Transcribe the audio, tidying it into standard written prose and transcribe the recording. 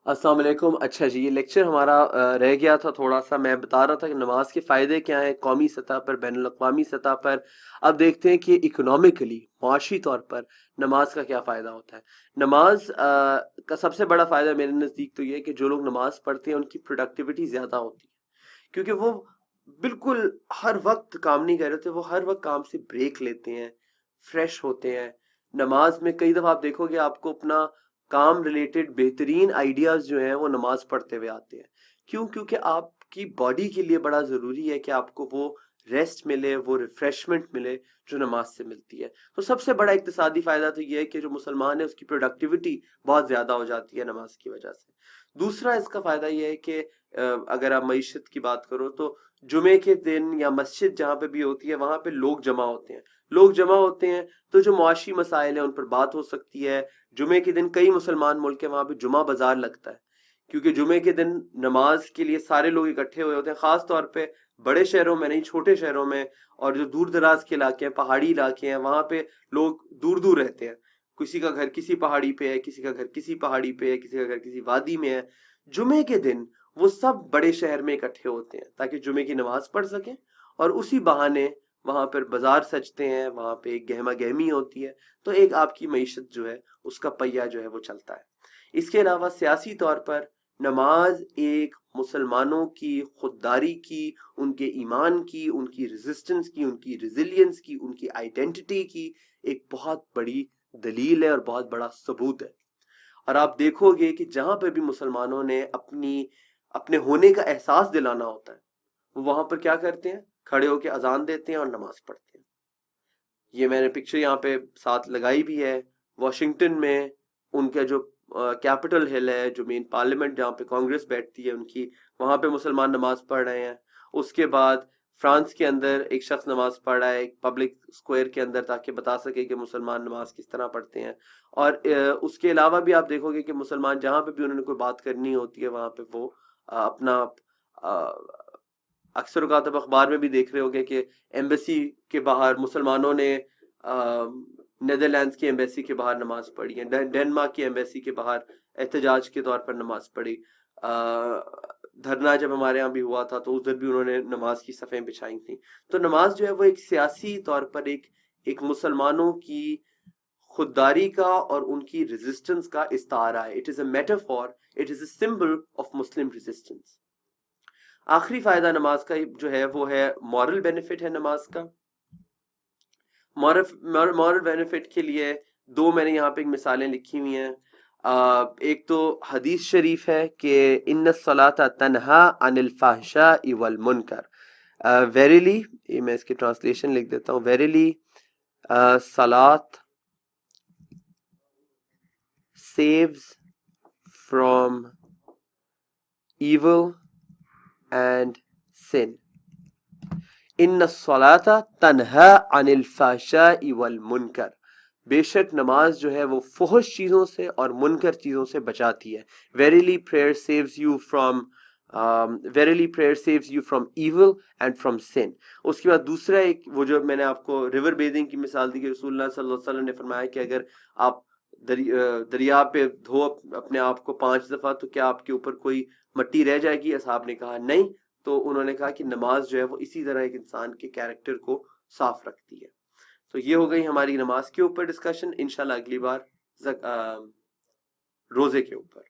السلام علیکم. اچھا جی، یہ لیکچر ہمارا رہ گیا تھا تھوڑا سا. میں بتا رہا تھا کہ نماز کے فائدے کیا ہیں قومی سطح پر، بین الاقوامی سطح پر. اب دیکھتے ہیں کہ اکنامکلی، معاشی طور پر نماز کا کیا فائدہ ہوتا ہے. نماز کا سب سے بڑا فائدہ میرے نزدیک تو یہ ہے کہ جو لوگ نماز پڑھتے ہیں ان کی پروڈکٹیوٹی زیادہ ہوتی ہے، کیونکہ وہ بالکل ہر وقت کام نہیں کر رہے تھے، وہ ہر وقت کام سے بریک لیتے ہیں، فریش ہوتے ہیں. نماز میں کئی دفعہ آپ دیکھو گے آپ کو اپنا کام ریلیٹڈ بہترین آئیڈیاز جو ہیں وہ نماز پڑھتے ہوئے آتے ہیں. کیوں؟ کیونکہ آپ کی باڈی کے لیے بڑا ضروری ہے کہ آپ کو وہ ریسٹ ملے، وہ ریفریشمنٹ ملے جو نماز سے ملتی ہے. تو سب سے بڑا اقتصادی فائدہ تو یہ ہے کہ جو مسلمان ہے اس کی پروڈکٹیوٹی بہت زیادہ ہو جاتی ہے نماز کی وجہ سے. دوسرا اس کا فائدہ یہ ہے کہ اگر آپ معیشت کی بات کرو تو جمعے کے دن یا مسجد جہاں پہ بھی ہوتی ہے وہاں پہ لوگ جمع ہوتے ہیں. لوگ جمع ہوتے ہیں تو جو معاشی مسائل ہیں ان پر بات ہو سکتی ہے. جمعے کے دن کئی مسلمان ملک کے وہاں پہ جمعہ بازار لگتا ہے، کیونکہ جمعے کے دن نماز کے لیے سارے لوگ اکٹھے ہوئے ہوتے ہیں، خاص طور پہ بڑے شہروں میں نہیں، چھوٹے شہروں میں اور جو دور دراز کے علاقے ہیں، پہاڑی علاقے ہیں، وہاں پہ لوگ دور دور رہتے ہیں. کسی کا گھر کسی پہاڑی پہ ہے، کسی کا گھر کسی پہاڑی پہ ہے، کسی کا گھر کسی وادی میں ہے. جمعے کے دن وہ سب بڑے شہر میں اکٹھے ہوتے ہیں تاکہ جمعے کی نماز پڑھ سکیں، اور اسی بہانے وہاں پر بازار سجتے ہیں، وہاں پہ ایک گہما گہمی ہوتی ہے. تو ایک آپ کی معیشت جو ہے اس کا پہیہ جو ہے وہ چلتا ہے. اس کے علاوہ سیاسی طور پر نماز ایک مسلمانوں کی خودداری کی، ان کے ایمان کی، ان کی ریزسٹنس کی، ان کی ریزیلینس کی، ان کی آئیڈینٹی کی ایک بہت بڑی دلیل ہے اور بہت بڑا ثبوت ہے. اور آپ دیکھو گے کہ جہاں پہ بھی مسلمانوں نے اپنے ہونے کا احساس دلانا ہوتا ہے وہ وہاں پر کیا کرتے ہیں؟ کھڑے ہو کے اذان دیتے ہیں اور نماز پڑھتے ہیں. یہ میں نے پکچر یہاں پہ ساتھ لگائی بھی ہے. واشنگٹن میں ان کا جو کیپٹل ہل ہے، جو مین پارلیمنٹ جہاں پہ کانگریس بیٹھتی ہے ان کی، وہاں پہ مسلمان نماز پڑھ رہے ہیں. اس کے بعد فرانس کے اندر ایک شخص نماز پڑھ رہا ہے ایک پبلک اسکوائر کے اندر تاکہ بتا سکے کہ مسلمان نماز کس طرح پڑھتے ہیں. اور اس کے علاوہ بھی آپ دیکھو گے کہ مسلمان جہاں پہ بھی انہوں نے کوئی بات کرنی ہوتی ہے وہاں پہ وہ اپنا اکثر اوقات آپ اخبار میں بھی دیکھ رہے ہوگے کہ ایمبیسی کے باہر مسلمانوں نے نیدرلینڈز کی ایمبیسی کے باہر نماز پڑھی ہے، ڈینمارک کی ایمبیسی کے باہر احتجاج کے طور پر نماز پڑھی. دھرنا جب ہمارے ہاں بھی ہوا تھا تو ادھر بھی انہوں نے نماز کی صفیں بچھائی تھیں. تو نماز جو ہے وہ ایک سیاسی طور پر ایک مسلمانوں کی خودداری کا اور ان کی ریزسٹنس کا استعارہ ہے. It is a metaphor, it is a symbol of Muslim resistance. آخری فائدہ نماز کا جو ہے وہ ہے مورل بینیفٹ ہے نماز کا. مورل بینیفٹ کے لیے دو میں نے یہاں پہ مثالیں لکھی ہوئی ہیں. ایک تو حدیث شریف ہے کہ ان الصلاۃ تنہا عن الفحشاء والمنکر. ویریلی، یہ میں اس کی ٹرانسلیشن لکھ دیتا ہوں. ویریلی صلاۃ saves from evil and sin. ان الصلاۃ تنہا عن الفحشاء والمنکر. بے شک نماز جو ہے وہ فحش چیزوں سے اور منکر چیزوں سے بچاتی ہے. Verily prayer saves you from verily prayer saves you from evil and from sin. اس کے بعد دوسرا ایک وہ جو میں نے آپ کو ریور بیدنگ کی مثال دی کہ رسول اللہ صلی اللہ علیہ وسلم نے فرمایا کہ اگر آپ دریا پہ دھو اپنے آپ کو 5 دفعہ تو کیا آپ کے اوپر کوئی مٹی رہ جائے گی؟ اصحاب نے کہا نہیں. تو انہوں نے کہا کہ نماز جو ہے وہ اسی طرح ایک انسان کے کیریکٹر کو صاف رکھتی ہے. تو یہ ہو گئی ہماری نماز کے اوپر ڈسکشن. انشاءاللہ اگلی بار روزے کے اوپر.